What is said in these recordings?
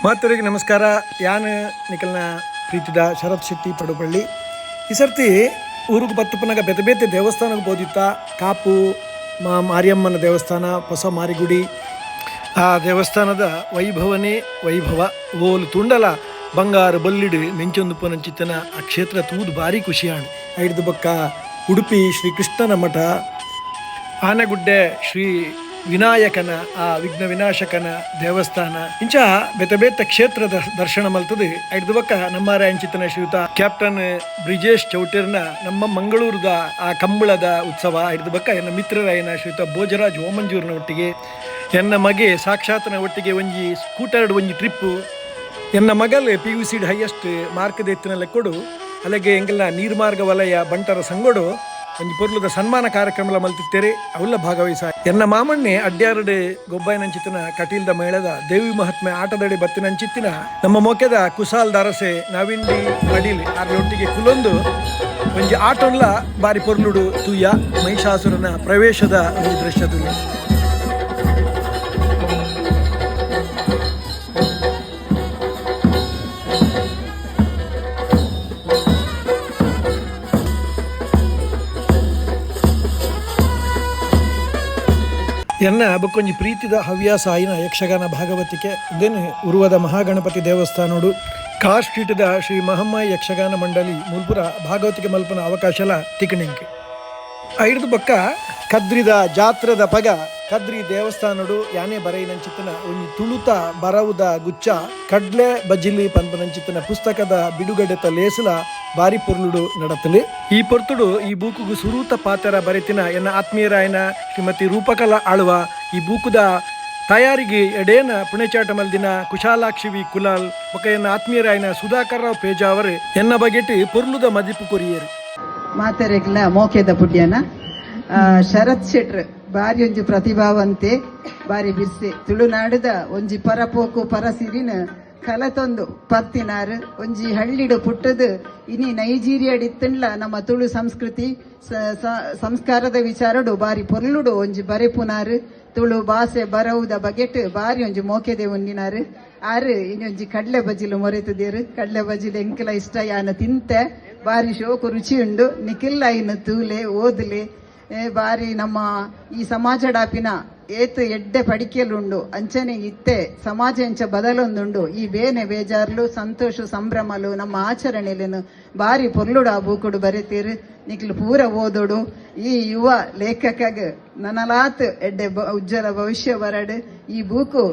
ಮಾತರಿಗೆ ನಮಸ್ಕಾರ. ಯಾನ್ ನಿಕಲ್ನ ಪ್ರೀತಿದ ಶರತ್ ಶೆಟ್ಟಿ ಪಡುಪಳ್ಳಿ. ಈ ಸರ್ತಿ ಊರಿಗೆ ಬತ್ತಪ್ಪನಾಗ ಬೇತೆ ಬೇತೆ ದೇವಸ್ಥಾನಕ್ಕೆ ಬೋದಿತ್ತ. ಕಾಪು ಮಾರಿಯಮ್ಮನ ದೇವಸ್ಥಾನ, ಹೊಸ ಮಾರಿಗುಡಿ. ಆ ದೇವಸ್ಥಾನದ ವೈಭವನೇ ವೈಭವ. ಓಲು ತುಂಡಲ ಬಂಗಾರ ಬಲ್ಲಿಡು ಮೆಂಚೊಂದು ಪೊನಂಚಿತ್ತನ ಆ ಕ್ಷೇತ್ರ ತೂದು ಭಾರಿ ಖುಷಿಯಾಣು. ಐದು ಬಕ್ಕ ಉಡುಪಿ ಶ್ರೀ ಕೃಷ್ಣನ ಮಠ, ಆನಗುಡ್ಡೆ ಶ್ರೀ ವಿನಾಯಕನ ಆ ವಿಘ್ನ ವಿನಾಶಕನ ದೇವಸ್ಥಾನ ಇಂಚ ಬೇತೆ ಬೇತೆ ಕ್ಷೇತ್ರದ ದರ್ಶನ ಮಲ್ತದೆ. ಐದು ಬಕ್ಕ ನಮ್ಮ ರಾಯಂಚಿತನ ಶ್ರೀಯುತ ಕ್ಯಾಪ್ಟನ್ ಬ್ರಿಜೇಶ್ ಚೌಟೇರ್ನ ನಮ್ಮ ಮಂಗಳೂರದ ಆ ಕಂಬಳದ ಉತ್ಸವ. ಐದು ಬಕ್ಕ ಎನ್ನ ಮಿತ್ರರಾಯನ ಶ್ರೀಯುತ ಭೋಜರಾಜ್ ಓಮಂಜೂರಿನ ಒಟ್ಟಿಗೆ, ಎನ್ನ ಮಗೆ ಸಾಕ್ಷಾತ್ನ ಒಟ್ಟಿಗೆ ಒಂಜಿ ಸ್ಕೂಟರ್ಡ್ ಒಂಜಿ ಟ್ರಿಪ್ಪು. ಎನ್ನ ಮಗಲ್ PUC ಹೈಯೆಸ್ಟ್ ಮಾರ್ಕ್ ಎತ್ತಿನ ಲೆಕ್ಕೊಡು ಅಲ್ಲಿಗೆ ಎಂಗೆಲ್ಲ ನೀರ್ಮಾರ್ಗ ವಲಯ ಬಂಟರ ಸಂಗೋಡು ಒಂಜಿ ಪೊರ್ಲುದ ಸನ್ಮಾನ ಕಾರ್ಯಕ್ರಮ ಮಲ್ತಿತ್ತೇರೆ. ಅವೆಲ್ಲ ಭಾಗವಹಿಸ ಎನ್ನ ಮಾಮಣ್ಣೆ ಅಡ್ಯಾರಡೆ ಗೊಬ್ಬಾಯನಂಚಿತ್ತಿನ ಕಟೀಲ್ದ ಮೇಳದ ದೇವಿ ಮಹಾತ್ಮೆ ಆಟದಡಿ ಬತ್ತಿನಂಚಿತ್ತಿನ ನಮ್ಮ ಮೊಕೆದ ಕುಸಾಲ್ ದಾರಸೆ ನವಿಂಡಿ ಅಡಿಲ್ ಅರೊಟ್ಟಿಗೆ ಕುಲೊಂದು ಒಂಜಿ ಆಟೊನ್ಲ ಬಾರಿ ಪೊರ್ಲುಡು ತೂಯ ಮಹಿಷಾಸುರನ ಪ್ರವೇಶದ ಒಂದು ದೃಶ್ಯ ತುಳು. ಎನ್ನ ಬಕ್ಕೊಂಜಿ ಪ್ರೀತಿದ ಹವ್ಯಾಸ ಆಯಿನ ಯಕ್ಷಗಾನ ಭಾಗವತಿಕೆ ಇದೇನು ಉರುವದ ಮಹಾಗಣಪತಿ ದೇವಸ್ಥಾನೋಡು ಕಾರ್ ಸ್ಟ್ರೀಟ್ದ ಶ್ರೀ ಮಹಮ್ಮಾಯಿ ಯಕ್ಷಗಾನ ಮಂಡಳಿ ಮುಲ್ಪುರ ಭಾಗವತಿಕೆ ಮಲ್ಪನ ಅವಕಾಶಲ ತಿಕಣಿಂಕೆ. ಐದು ಬಕ್ಕ ಕದ್ರಿದ ಜಾತ್ರದ ಪಗ ಕದ್ರಿ ದೇವಸ್ಥಾನಡು ಯಾನೇ ಬರೈನಂಚಿತ್ತನ ಒಂಜಿ ತುಳುತ ಬರವುದ ಗುಚ್ಚ ಕಡ್ಲೆ ಬಜಿಲಿ ಪನ್ಪನಂಚಿತ್ತನ ಪುಸ್ತಕದ ಬಿಡುಗಡೆತ ಲೇಸಲ ಬಾರಿ ಪೊರ್ಲುಡು ನಡತಲಿ. ಈ ಪೊರ್ತುಡು ಈ ಬೂಕುಗು ಸುರೂತ ಪಾತ್ರ ಬರೆತಿನ ಎನ್ನ ಆತ್ಮೀಯರಾಯನ ಶ್ರೀಮತಿ ರೂಪಕಲಾ ಆಳ್ವ ಈ ಬೂಕುದ ತಯಾರಿಗೆ ಎಡೇನ ಪುಣೆಚಾಟ ಮಲ್ದಿನ ಕುಶಾಲಾಕ್ಷಿವಿ ಕುಲಾಲ್ ಒಕ್ಕ ಎನ್ನ ಆತ್ಮೀಯರಾಯನ ಸುಧಾಕರ್ ರಾವ್ ಪೇಜಾವರ್ ಎನ್ನ ಬಗೆಟ್ ಪೊರ್ಲುದ ಮದಿಪು ಕೊರಿಯರು ಮಾತೆರೆಗ್ಲ ಮೋಕೆದ ಪುಡ್ಯನ ಶರತ್ ಶೆಟ್ರ್ ಬಾರಿ ಒಂಜಿ ಪ್ರತಿಭಾವಂತೆ ಬಾರಿ ಬಿರ್ಸೆ ತುಳುನಾಡುದ ಒಂಜಿ ಪರಪೋಕು ಪರಸಿರಿನ ಕಲತೊಂದು ಪತ್ತಿನಾರು ಒಂಜಿ ಹಳ್ಳಿಡು ಪುಟ್ಟದು ಇನಿ ನೈಜೀರಿಯಾಡಿತ್ತಂಡ್ಲ ನಮ್ಮ ತುಳು ಸಂಸ್ಕೃತಿ ಸಂಸ್ಕಾರದ ವಿಚಾರಡು ಬಾರಿ ಪೊರ್ಲುಡು ಒಂಜಿ ಬರೆಪುನಾರು ತುಳು ಭಾಷೆ ಬರವುದ ಬಗೆಟ್ ಬಾರಿ ಒಂಜಿ ಮೋಕೆದೆ ಉಂಡಿನಾರು. ಆರು ಇನ್ನೊಂಜಿ ಕಡ್ಲೆ ಬಜಿಲು ಮೊರೆತದೇರು. ಕಡ್ಲೆ ಬಜಿಲು ಎಂಕಲ ಇಷ್ಟ ಯಾನ ತಿಂತೆ ಬಾರಿ ಶೋಕು ರುಚಿ ಉಂಡು. ನಿಖಿಲ್ಲ ಇನ್ನು ತೂಲೆ ಓದ್ಲೆ ಬಾರಿ ನಮ್ಮ ಈ ಸಮಾಜ ಡಾಪಿನ ಏತು ಎಡ್ಡೆ ಪಡಿಕೆಲುಂಡು ಅಂಚನೆ ಇತ್ತೆ ಸಮಾಜ ಎಂಚ ಬದಲೊಂದುಂಡು. ಈ ಬೇನೆ ಬೇಜಾರ್ಲು ಸಂತೋಷ ಸಂಭ್ರಮಲು ನಮ್ಮ ಆಚರಣೆಲೇನು ಬಾರಿ ಪೊರ್ಲುಡು ಆ ಬೂಕುಡು ಬರೆತೀರು. ನಿಕ್ಲು ಪೂರ ಓದೋಡು ಈ ಯುವ ಲೇಖಕಗ ನನಲಾತ್ ಎಡ್ಡೆ ಉಜ್ವಲ ಭವಿಷ್ಯ ಬರಡು. ಈ ಬೂಕು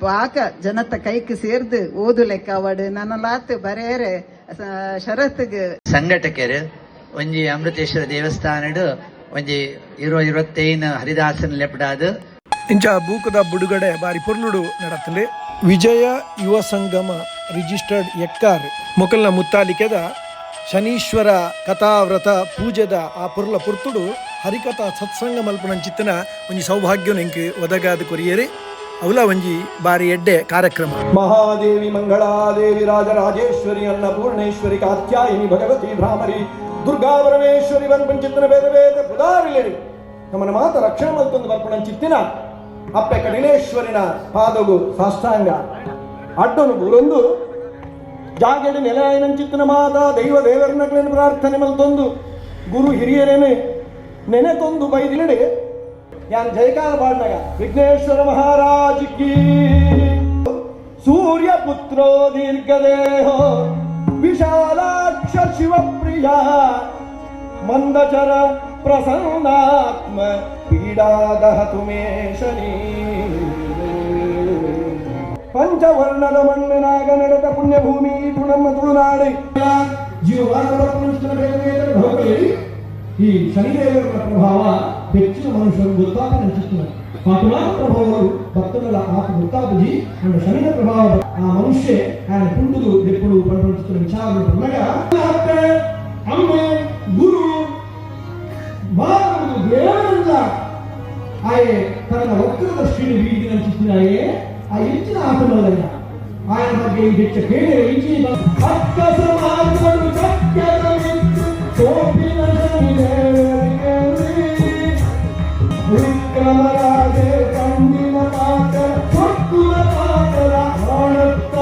ಬಾಕ ಜನತ ಕೈಕ್ ಸೇರ್ದು ಓದು ಲೆಕ್ಕ ಅವಡು ನನಲಾತ್ ಬರೇರೆ ಶರತ್ಗ್ ಸಂಘಟಕರು ಒಂಜಿ ಅಮೃತೇಶ್ವರ ದೇವಸ್ಥಾನಡು ಒಂಜಿ 25 ಹರಿದಾಸನ ಲೆಪಡಾದು ಇಂಚ ಬೂಕದ ಬಿಡುಗಡೆ ಬಾರಿ ಪೊರ್ಲುಡು ನಡತಲೆ. ವಿಜಯ ಯುವ ಸಂಗಮ ರಿಜಿಸ್ಟರ್ಡ್ ಎಕ್ಕಾರ್ ಮೊಕಲ್ನ ಮುತ್ತಾಲಿಕೆದ ಶನೀಶ್ವರ ಕಥಾವ್ರತ ಪೂಜೆದ ಆ ಪೊರ್ಲ ಪೊರ್ತುಡು ಹರಿಕಥಾ ಸತ್ಸಂಗ ಮಲ್ಪನಂಚಿತ್ತಿನ ಒಂಜಿ ಸೌಭಾಗ್ಯ ನೆಂಕ್ ಒದಗಾದ ಕೊರಿಯರೆ ಅವಲ ಒಂಜಿ ಬಾರಿ ಎಡ್ಡೆ ಕಾರ್ಯಕ್ರಮ. ಮಹಾದೇವಿ ಮಂಗಳಾದೇವಿ ರಾಜರಾಜೇಶ್ವರಿ ಅನ್ನಪೂರ್ಣೇಶ್ವರಿ ಕಾತ್ಯಾಯಿನಿ ಭಗವತಿ ಭ್ರಾಮರಿ ದುರ್ಗಾ ಪರಮೇಶ್ವರಿ ಪಂಚಿತ್ತಿನ ಬೇರೆ ಬೇರೆ ಪುದಾರಿಲೇರಿ ನಮ್ಮನ ಮಾತ ರಕ್ಷಣೆ ಮಲ್ತೊಂದು ಬರ್ಪಣಂಚಿತ್ತಿನ ಅಪ್ಪೆ ಕಡಿಲೇಶ್ವರಿನ ಪಾದಗು ಸಾಷ್ಟಾಂಗ ಅಡ್ಡನು ಬೂರೊಂದು ಜಾಗೆಡಿ ನೆಲೆಯಾಯಿನಂಚಿತ್ತಿನ ಮಾತ ದೈವ ದೇವರನ್ನ ಪ್ರಾರ್ಥನೆ ಮಲ್ತೊಂದು ಗುರು ಹಿರಿಯರೇನೆ ನೆನೆತೊಂದು ಬೈದಿಲೆಡೆ ಯಾನ್ ಜಯಕಾರ ಪಾಡ್ನಾಗ ವಿಘ್ನೇಶ್ವರ ಮಹಾರಾಜ್ ಕಿ ಸೂರ್ಯ ಪುತ್ರೋ ದೀರ್ಘದೇಹೋ ವಿಶಾಲಾಕ್ಷ ಶಿವಪ್ರಿಯ ಮಂದಚರ ಪ್ರಸನ್ನಾತ್ಮ ಪೀಡಾದಹತು ಮೇ ಶನಿ. ಪಂಚವರ್ಣದ ಮಣ್ಣಿನಾಗ ನಡೆದ ಪುಣ್ಯಭೂಮಿ ಇದು ನಮ್ಮ ತುಳುನಾಡು. ಈ ಶನಿದೇವರ ಪ್ರಭಾವ ಹೆಚ್ಚಿನ ಮನುಷ್ಯರು ಗೊತ್ತಾಗ ಅನಿಸುತ್ತದೆ. ಪಾಟುಮಾನ ಪ್ರಭಾವಗಳು ಭಕ್ತಗಳ ಆತ ಗೊತ್ತಾಪಜಿ ಅಂಡ ಶನಿದ ಪ್ರಭಾವ ಆ ಮನುಷ್ಯ ఆయన పుండులు ఎప్పుడు పడుతున్న విచారణ ఉండగా అమ్మే గురు వారు దేవుళ్ళ ఆయే తన ఒక్క దృష్టిని వీడిని అంచిస్తున్నాయే ఆ ఇచ్చిన ఆటలయ్య ఆయన ಬಗ್ಗೆ ಹೆಚ್ಚ ಕೇಳಿ ಇಚ್ಚಿ ಅಕ್ಕ ಸಮಾಜಗಳು ಸತ್ಯದಮಿತ್ತು ಸೋಪಿನ ವಿಕ್ರಮರಾಜೆ ಕಂದಿನ ಮಾತರ ಸೊಕ್ಕುಲ ಮಾತರ ಹೊಣತ್ತ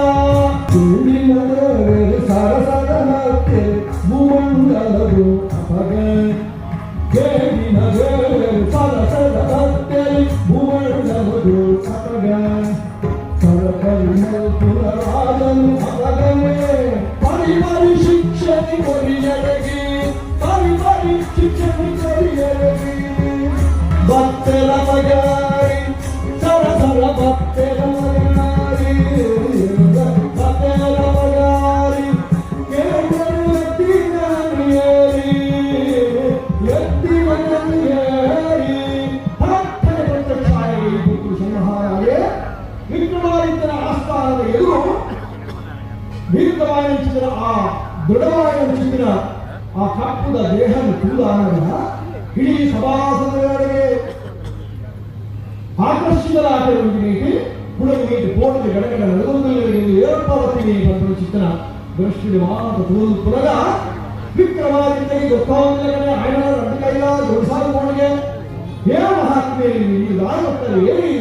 ರಾಜನು ಮಗನೇ ಪರಿ ಪರಿ ಶಿಕ್ಷಣಿ ಕೊರಿಯರಗಿ ಪರಿ ಪರಿ ಶಿಕ್ಷಣಿ ಕೊರಿಯರಗಿ ಭಕ್ತರ ಮಗಾರಿ ಸರ ಸರ ಭಕ್ತರ ಮಗಾರಿ ಭಕ್ತರ ಮಗಾರಿ ಕೇವಲ ಎತ್ತಿನಾನಿಯರಿ ಎತ್ತಿನಾನಿಯರಿ ಹತ್ತನೇ ಪ್ರತ್ಯಕ್ಷಾಯಿ ಕೃಷ್ಣ ಮಹಾರಾಜೇ ವಿಕ್ರಮಾದಿತ್ಯನ ಆಸ್ಥಾನದ ಎದುರು ದೀರ್ಘವಾಯಿಸಿದ ಆ ದೃಢವಾಯಿಸಿದ ಆ ಕಪ್ಪುದ ದೇಹ ತುಳಿದಾನದ ಇಡೀ ಸಭಾಸದಗಳಿಗೆ ಆಕರ್ಷಿತರಾಗಿರುವುದಕ್ಕೆ ಕುಳಗೀಟು ಕೋಟದ ಗಡಗಡ ನಡೆದುಕೊಳ್ಳಿ ಏರ್ಪಾವತಿಗೆ ಬಂದ ಚಿತ್ತನ ದೃಷ್ಟಿಗೆ ಮಾತ್ರ ತುಳಿದು ಪುನಗ ವಿಕ್ರಮಾದಿತ್ಯಗೆ ಗೊತ್ತಾಗುವುದಕ್ಕೆ ಆಯ್ನ ಅಡ್ಡಕೈಲ ಜೋಡಿಸಾಗುವವನಿಗೆ ಏನು ಮಹಾತ್ಮೆ ಈ ರಾಜಭಕ್ತರು ಏರಿ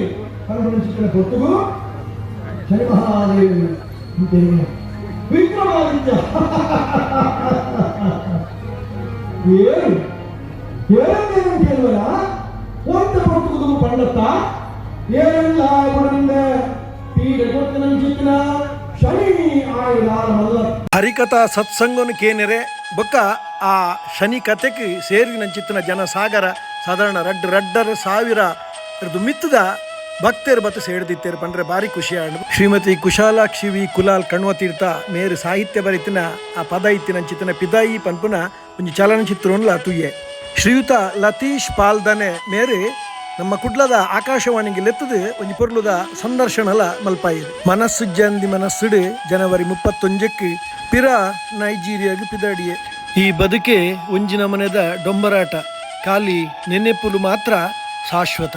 ಕನ್ನಡ ಚಿತ್ರನ ಕೊಟ್ಟುಗೂ ಶನಿ ಮಹಾದೇವಿ ಅಂತೇನೆ ವಿಕ್ರಮಾದಿತ್ಯ ಏನು ಏನಂತೇನು ಕೇಳುವಲ್ಲ ಒಂದು ಕೊಟ್ಟುವುದು ಪಂಡತ್ತ ಏನೆಲ್ಲ ಗುಣದಿಂದ ಪೀಡೆ ಕೊಟ್ಟು ನನ್ನ ಚಿತ್ರ ಶನಿ ಆಯುಧಾರ ಮಲ್ಲ ಹರಿಕಥಾ ಸತ್ಸಂಗನು ಕೇನೆರೆ ಬೊಕ್ಕ ಆ ಶನಿ ಕಥೆಗೆ ಸೇರಿ ನಂಚಿತ್ತಿನ ಜನಸಾಗರ ಸಾಧಾರಣ ರಡ್ಡರ ಸಾವಿರ ಮಿತ್ತದ ಭಕ್ತರು ಬತ್ತು ಸೇಡ್ದಿತ್ತೇರು ಪಂಡ್ರೆ ಭಾರಿ ಖುಷಿ ಆಡು ಶ್ರೀಮತಿ ಕುಶಾಲಾಕ್ಷಿ ವಿ ಕುಲಾಲ್ ಕಣ್ವತೀರ್ಥ ಮೇರು ಸಾಹಿತ್ಯ ಬರಿತಿನ ಆ ಪದ ಇತ್ತಿನ ಚಿತ್ತಿನ ಪಿದಾಯಿ ಪನ್ಪುನ ಒಂದು ಚಲನಚಿತ್ರವನ್ಲ ತುಯ್ಯೆ ಶ್ರೀಯುತ ಲತೀಶ್ ಪಾಲ್ದನೆ ಮೇರೆ ನಮ್ಮ ಕುಡ್ಲದ ಆಕಾಶವಾಣಿಗೆ ಲೆತ್ತದು ಒಂದು ಪೊರ್ಲುದ ಸಂದರ್ಶನಲ ಮಲ್ಪಾಯಿರು ಮನಸ್ಸು ಜಂದಿ ಮನಸ್ಸುಡು ಜನವರಿ 31 ಪಿರ ನೈಜೀರಿಯಾಗ ಪಿದಾಡಿಯೆ ಈ ಬದುಕೆ ಒಂಜಿನ ಮನೆದ ಡೊಂಬರಾಟ ಖಾಲಿ ನೆನೆಪುಲು ಮಾತ್ರ ಶಾಶ್ವತ.